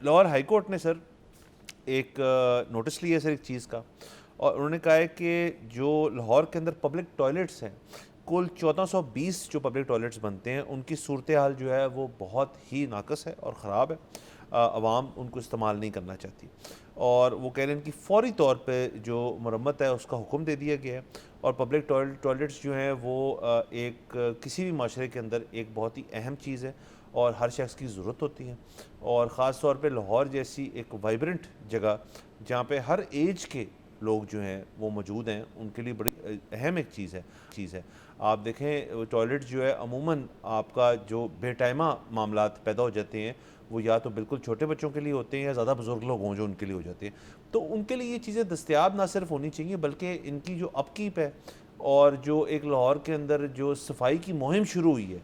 Lahore high court نے سر ایک notice لیا ہے سر ایک چیز کا, اور انہوں نے کہا ہے کہ جو لاہور کے اندر پبلک ٹوائلٹس ہیں, کل 1420 جو پبلک ٹوائلٹس بنتے ہیں, ان کی صورتحال جو ہے وہ بہت ہی ناقص ہے اور خراب ہے. عوام ان کو استعمال نہیں کرنا چاہتی, اور وہ کہہ رہے ہیں ان کی فوری طور پہ جو مرمت ہے اس کا حکم دے دیا گیا ہے. اور پبلک ٹوائلٹس جو ہیں وہ ایک کسی بھی معاشرے کے اندر ایک بہت ہی اہم چیز ہے اور ہر شخص کی ضرورت ہوتی ہے, اور خاص طور پہ لاہور جیسی ایک وائبرنٹ جگہ جہاں پہ ہر ایج کے لوگ جو ہیں وہ موجود ہیں, ان کے لیے بڑی اہم ایک چیز ہے. آپ دیکھیں ٹوائلٹ جو ہے عموماً آپ کا جو بے ٹائمہ معاملات پیدا ہو جاتے ہیں وہ یا تو بالکل چھوٹے بچوں کے لیے ہوتے ہیں یا زیادہ بزرگ لوگ ہوں جو ان کے لیے ہو جاتے ہیں. تو ان کے لیے یہ چیزیں دستیاب نہ صرف ہونی چاہیے بلکہ ان کی جو اپ کیپ ہے اور جو ایک لاہور کے اندر جو صفائی کی مہم شروع ہوئی ہے,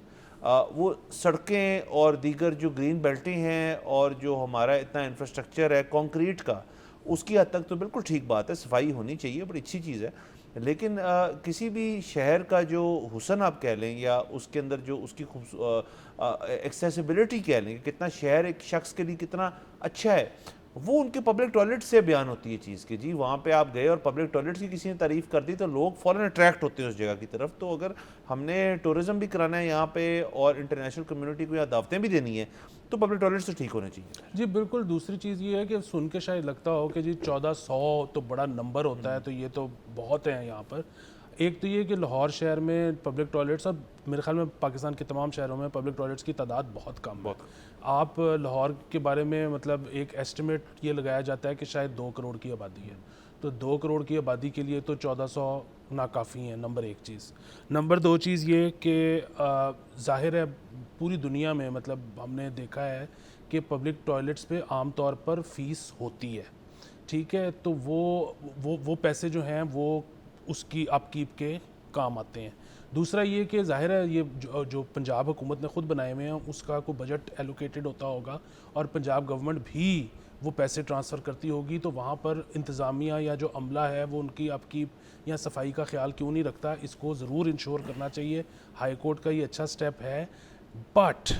وہ سڑکیں اور دیگر جو گرین بیلٹیں ہیں اور جو ہمارا اتنا انفراسٹرکچر ہے کنکریٹ کا, اس کی حد تک تو بالکل ٹھیک بات ہے, صفائی ہونی چاہیے, بڑی اچھی چیز ہے. لیکن کسی بھی شہر کا جو حسن آپ کہہ لیں یا اس کے اندر جو اس کی ایکسیسیبلٹی کہہ لیں کہ کتنا شہر ایک شخص کے لیے کتنا اچھا ہے, وہ ان کے پبلک ٹوائلٹ سے بیان ہوتی ہے چیز کہ جی وہاں پہ آپ گئے اور پبلک ٹوائلٹ کی کسی نے تعریف کر دی تو لوگ فوراً اٹریکٹ ہوتے ہیں اس جگہ کی طرف. تو اگر ہم نے ٹورزم بھی کرانا ہے یہاں پہ اور انٹرنیشنل کمیونٹی کو یہاں دعوتیں بھی دینی ہیں تو پبلک ٹوائلٹ تو ٹھیک ہونے چاہیے. جی بالکل. دوسری چیز یہ ہے کہ سن کے شاید لگتا ہو کہ جی 1400 تو بڑا نمبر ہوتا ہے تو یہ تو بہت ہیں یہاں پر. ایک تو یہ کہ لاہور شہر میں پبلک ٹوائلٹس, اب میرے خیال میں پاکستان کے تمام شہروں میں پبلک ٹوائلٹس کی تعداد بہت کم ہے. آپ لاہور کے بارے میں مطلب ایک ایسٹیمیٹ یہ لگایا جاتا ہے کہ شاید 2 کروڑ کی آبادی ہے, تو 2 کروڑ کی آبادی کے لیے تو 1400 ناکافی ہیں. نمبر 1 چیز. نمبر 2 چیز یہ کہ ظاہر ہے پوری دنیا میں مطلب ہم نے دیکھا ہے کہ پبلک ٹوائلٹس پہ عام طور پر فیس ہوتی ہے, ٹھیک ہے, تو وہ پیسے جو ہیں وہ اس کی اپ کیپ کے کام آتے ہیں. دوسرا یہ کہ ظاہر ہے یہ جو پنجاب حکومت نے خود بنائے ہوئے ہیں اس کا کوئی بجٹ ایلوکیٹڈ ہوتا ہوگا اور پنجاب گورنمنٹ بھی وہ پیسے ٹرانسفر کرتی ہوگی, تو وہاں پر انتظامیہ یا جو عملہ ہے وہ ان کی اپ کیپ یا صفائی کا خیال کیوں نہیں رکھتا. اس کو ضرور انشور کرنا چاہیے. ہائی کورٹ کا یہ اچھا سٹیپ ہے, بٹ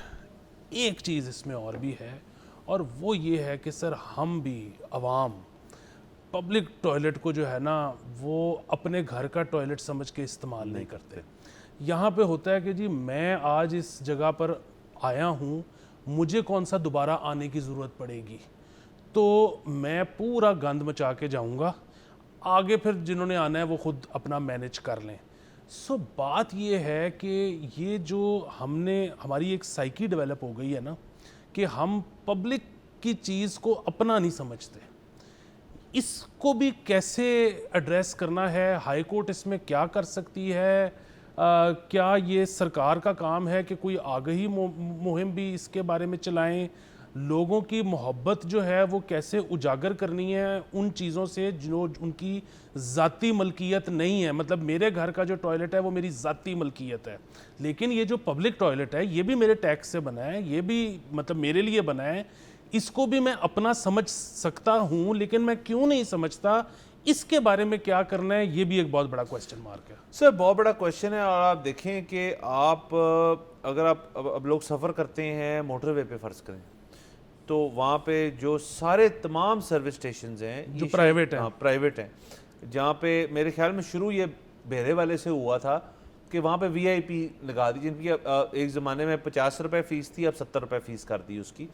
ایک چیز اس میں اور بھی ہے, اور وہ یہ ہے کہ سر ہم بھی عوام پبلک ٹوائلٹ کو جو ہے نا وہ اپنے گھر کا ٹوائلٹ سمجھ کے استعمال نہیں کرتے. یہاں پہ ہوتا ہے کہ جی میں آج اس جگہ پر آیا ہوں, مجھے کون سا دوبارہ آنے کی ضرورت پڑے گی, تو میں پورا گند مچا کے جاؤں گا, آگے پھر جنہوں نے آنا ہے وہ خود اپنا مینیج کر لیں. سو بات یہ ہے کہ یہ جو ہم نے ہماری ایک سائیکی ڈیولپ ہو گئی ہے نا کہ ہم پبلک کی چیز کو اپنا نہیں سمجھتے. اس کو بھی کیسے ایڈریس کرنا ہے, ہائی کورٹ اس میں کیا کر سکتی ہے, کیا یہ سرکار کا کام ہے کہ کوئی آگہی مہم بھی اس کے بارے میں چلائیں, لوگوں کی محبت جو ہے وہ کیسے اجاگر کرنی ہے ان چیزوں سے جو ان کی ذاتی ملکیت نہیں ہے. مطلب میرے گھر کا جو ٹوائلٹ ہے وہ میری ذاتی ملکیت ہے, لیکن یہ جو پبلک ٹوائلٹ ہے یہ بھی میرے ٹیکس سے بنا ہے, یہ بھی مطلب میرے لیے بنا ہے, اس کو بھی میں اپنا سمجھ سکتا ہوں, لیکن میں کیوں نہیں سمجھتا, اس کے بارے میں کیا کرنا ہے, یہ بھی ایک بہت بڑا کوسچن مارک ہے. سر بہت بڑا کویشچن ہے, اور آپ دیکھیں کہ آپ اگر آپ اب لوگ سفر کرتے ہیں موٹر وے پہ فرض کریں تو وہاں پہ جو سارے تمام سروس اسٹیشنز ہیں جو پرائیویٹ ہیں, پرائیویٹ ہیں, جہاں پہ میرے خیال میں شروع یہ بہرے والے سے ہوا تھا کہ وہاں پہ وی آئی پی لگا دی, جن کی ایک زمانے میں 50 روپے فیس تھی, اب 70 روپے فیس کر دی اس کی.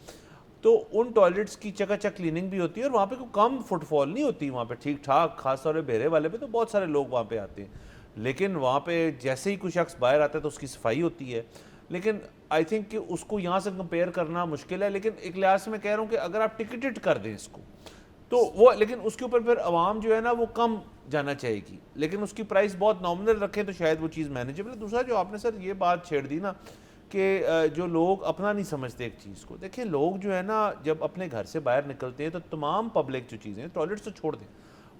تو ان ٹوائلٹس کی چکا چک کلیننگ بھی ہوتی ہے اور وہاں پہ کوئی کم فٹ فال نہیں ہوتی, وہاں پہ ٹھیک ٹھاک, خاص طور پہ بہرے والے پہ تو بہت سارے لوگ وہاں پہ آتے ہیں, لیکن وہاں پہ جیسے ہی کوئی شخص باہر آتا ہے تو اس کی صفائی ہوتی ہے. لیکن آئی تھنک کہ اس کو یہاں سے کمپیئر کرنا مشکل ہے, لیکن ایک لحاظ سے میں کہہ رہا ہوں کہ اگر آپ ٹکٹڈ کر دیں اس کو تو وہ, لیکن اس کے اوپر پھر عوام جو ہے نا وہ کم جانا چاہے گی, لیکن اس کی پرائس بہت نامنل رکھیں تو شاید وہ چیز مینیجبل ہے. دوسرا جو آپ نے سر یہ بات چھیڑ دی نا کہ جو لوگ اپنا نہیں سمجھتے ایک چیز کو, دیکھیں لوگ جو ہے نا جب اپنے گھر سے باہر نکلتے ہیں تو تمام پبلک جو چیزیں ٹوائلٹس تو چھوڑ دیں,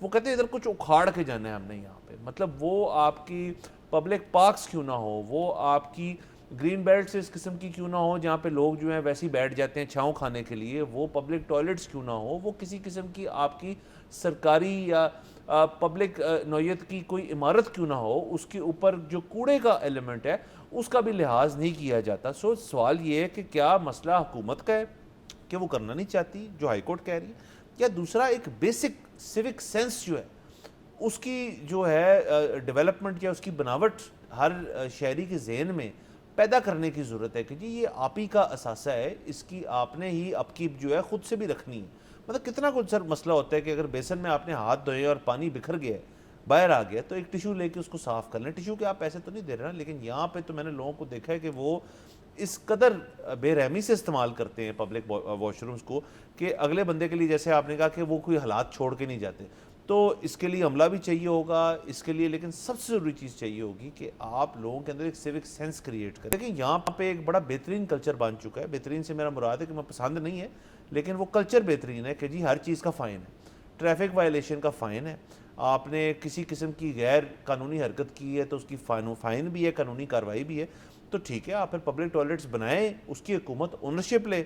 وہ کہتے ہیں ادھر کچھ اکھاڑ کے جانا ہے ہم نے یہاں پہ, مطلب وہ آپ کی پبلک پارکس کیوں نہ ہو, وہ آپ کی گرین بیلٹس اس قسم کی کیوں نہ ہو جہاں پہ لوگ جو ہیں ویسے ہی بیٹھ جاتے ہیں چھاؤں کھانے کے لیے, وہ پبلک ٹوائلٹس کیوں نہ ہو, وہ کسی قسم کی آپ کی سرکاری یا پبلک نوعیت کی کوئی عمارت کیوں نہ ہو, اس کے اوپر جو کوڑے کا ایلیمنٹ ہے اس کا بھی لحاظ نہیں کیا جاتا. سو سوال یہ ہے کہ کیا مسئلہ حکومت کا ہے کہ وہ کرنا نہیں چاہتی جو ہائی کورٹ کہہ رہی ہے، یا دوسرا ایک بیسک سیوک سینس جو ہے اس کی جو ہے ڈیولپمنٹ یا اس کی بناوٹ ہر شہری کے ذہن میں پیدا کرنے کی ضرورت ہے کہ جی یہ آپ ہی کا اثاثہ ہے، اس کی آپ نے ہی اپ کیپ جو ہے خود سے بھی رکھنی ہے. مطلب کتنا کچھ سر مسئلہ ہوتا ہے کہ اگر بیسن میں آپ نے ہاتھ دھوئے اور پانی بکھر گیا ہے، باہر آ گیا، تو ایک ٹیشو لے کے اس کو صاف کر لیں. ٹیشو کے آپ پیسے تو نہیں دے رہے نا، لیکن یہاں پہ تو میں نے لوگوں کو دیکھا ہے کہ وہ اس قدر بے رحمی سے استعمال کرتے ہیں پبلک واش رومز کو کہ اگلے بندے کے لیے، جیسے آپ نے کہا کہ وہ کوئی حالات چھوڑ کے نہیں جاتے. تو اس کے لیے عملہ بھی چاہیے ہوگا اس کے لیے، لیکن سب سے ضروری چیز چاہیے ہوگی کہ آپ لوگوں کے اندر ایک سیوک سینس کریٹ کریں. لیکن یہاں پہ ایک بڑا بہترین کلچر بن چکا ہے. بہترین سے میرا مراد ہے کہ میں پسند نہیں ہے، لیکن وہ کلچر بہترین ہے کہ جی ہر چیز کا فائن ہے. ٹریفک وائلیشن کا فائن ہے، آپ نے کسی قسم کی غیر قانونی حرکت کی ہے تو اس کی فائن بھی ہے، قانونی کارروائی بھی ہے. تو ٹھیک ہے، آپ پھر پبلک ٹوائلٹس بنائیں، اس کی حکومت اونرشپ لے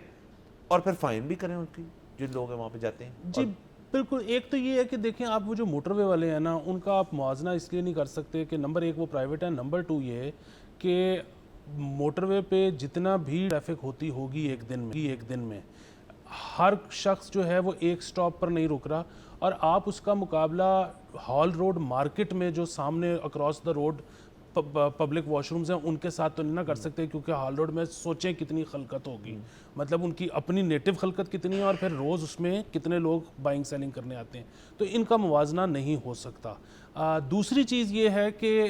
اور پھر فائن بھی کریں ان کی جن لوگ وہاں پہ جاتے ہیں. جی بالکل. ایک تو یہ ہے کہ دیکھیں آپ وہ جو موٹر وے والے ہیں نا، ان کا آپ موازنہ اس لیے نہیں کر سکتے کہ نمبر ایک وہ پرائیویٹ ہے، نمبر ٹو یہ کہ موٹر وے پہ جتنا بھی ٹریفک ہوتی ہوگی ایک دن میں ہر شخص جو ہے وہ ایک سٹاپ پر نہیں رک رہا، اور آپ اس کا مقابلہ ہال روڈ مارکیٹ میں جو سامنے across the road public wash rooms ہیں ان کے ساتھ تو نہیں نہ کر سکتے، کیونکہ ہال روڈ میں سوچیں کتنی خلقت ہوگی، مطلب ان کی اپنی نیٹو خلقت کتنی ہے اور پھر روز اس میں کتنے لوگ بائنگ سیلنگ کرنے آتے ہیں، تو ان کا موازنہ نہیں ہو سکتا. دوسری چیز یہ ہے کہ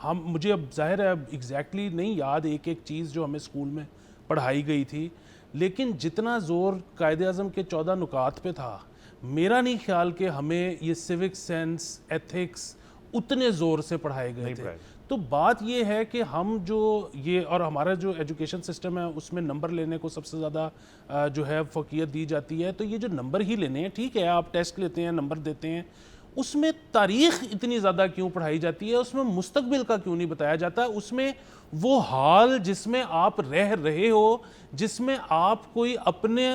مجھے اب ظاہر ہے ایگزیکٹلی نہیں یاد ایک چیز جو ہمیں اسکول میں پڑھائی گئی تھی، لیکن جتنا زور قائد اعظم کے 14 نکات پہ تھا، میرا نہیں خیال کہ ہمیں یہ سیوک سینس ایتھکس اتنے زور سے پڑھائے گئے تھے. تو بات یہ ہے کہ ہم جو یہ اور ہمارا جو ایجوکیشن سسٹم ہے اس میں نمبر لینے کو سب سے زیادہ جو ہے فوقیت دی جاتی ہے. تو یہ جو نمبر ہی لینے ہیں، ٹھیک ہے آپ ٹیسٹ لیتے ہیں، نمبر دیتے ہیں، اس میں تاریخ اتنی زیادہ کیوں پڑھائی جاتی ہے؟ اس میں مستقبل کا کیوں نہیں بتایا جاتا؟ اس میں وہ حال جس میں آپ رہ رہے ہو، جس میں آپ کوئی اپنے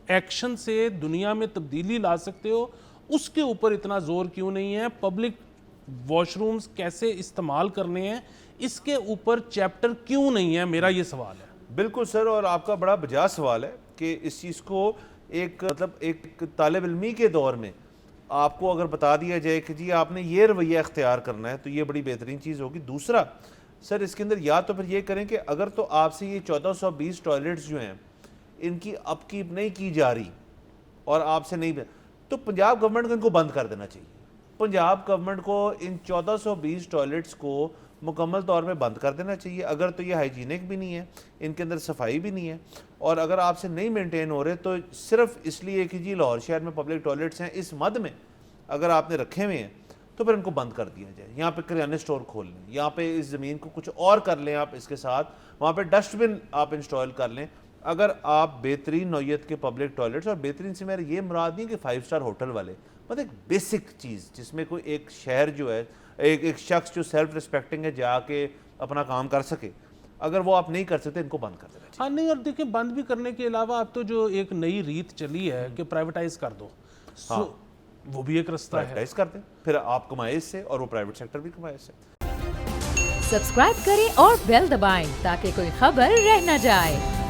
ایکشن سے دنیا میں تبدیلی لا سکتے ہو، اس کے اوپر اتنا زور کیوں نہیں ہے؟ پبلک واش رومز کیسے استعمال کرنے ہیں اس کے اوپر چیپٹر کیوں نہیں ہے؟ میرا یہ سوال ہے. بالکل سر، اور آپ کا بڑا بجا سوال ہے کہ اس چیز کو ایک طالب علمی کے دور میں آپ کو اگر بتا دیا جائے کہ جی آپ نے یہ رویہ اختیار کرنا ہے تو یہ بڑی بہترین چیز ہوگی. دوسرا سر اس کے اندر یا تو پھر یہ کریں کہ اگر تو آپ سے یہ 1420 ٹوائلٹس جو ہیں ان کی اپ کیپ نہیں کی جا رہی اور آپ سے نہیں، تو پنجاب گورنمنٹ کو ان کو بند کر دینا چاہیے. پنجاب گورنمنٹ کو ان 1420 ٹوائلٹس کو مکمل طور پہ بند کر دینا چاہیے. اگر تو یہ ہائیجینک بھی نہیں ہے، ان کے اندر صفائی بھی نہیں ہے، اور اگر آپ سے نہیں مینٹین ہو رہے تو صرف اس لیے کہ جی لاہور شہر میں پبلک ٹوائلٹس ہیں، اس مد میں اگر آپ نے رکھے ہوئے ہیں تو پھر ان کو بند کر دیا جائے. یہاں پہ کریانے سٹور کھول لیں، یہاں پہ اس زمین کو کچھ اور کر لیں آپ اس کے ساتھ، وہاں پہ ڈسٹ بن آپ انسٹال کر لیں. اگر آپ بہترین نوعیت کے پبلک ٹوائلٹس، اور بہترین سے میرا یہ مراد نہیں کہ 5 اسٹار ہوٹل والے، مطلب ایک بیسک چیز جس میں کوئی ایک شہر جو ہے، ایک شخص جو سیلف ریسپیکٹنگ ہے جا کے اپنا کام کر سکے، اگر وہ آپ نہیں کر سکتے ان کو بند کر دینا چاہیے. ہاں نہیں، اور دیکھیں بند بھی کرنے کے علاوہ اب تو جو ایک نئی ریت چلی ہے کہ پرائیویٹائز کر دو، وہ بھی ایک رستہ ہے. پرائیویٹائز کر دیں، پھر آپ کمائیں اس سے اور وہ پرائیویٹ سیکٹر بھی کمائے اس سے. سبسکرائب کریں اور بیل دبائیں تاکہ کوئی خبر رہ نہ جائے.